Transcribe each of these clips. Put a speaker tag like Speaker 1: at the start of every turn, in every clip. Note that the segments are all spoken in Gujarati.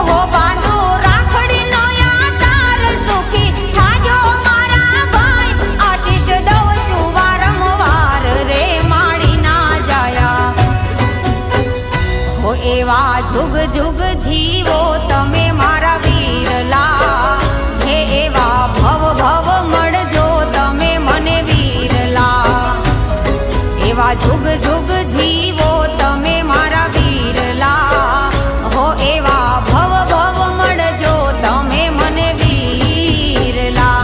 Speaker 1: હો બાંધો રાખડીનો યાર સુખી થાજો મારા ભાઈ આશીષ દઉં છું વારંવાર રે માડી ના જાયા હો એવા જુગ જુગ જીવો તમે મારા વીરલા હે એવા ભવ ભવ મળજો તમે મને વીરલા એવા જુગ જુગ જીવો તમે મારા વીરલા હો એવા ભવ ભવ મળજો તમે મને વીરલા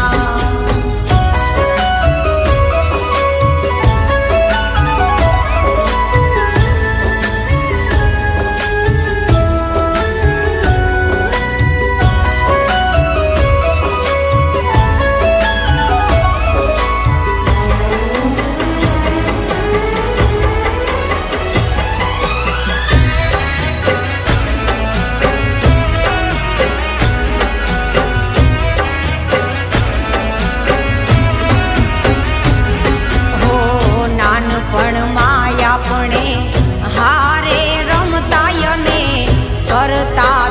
Speaker 1: આપણે હારે રમતા અને કરતા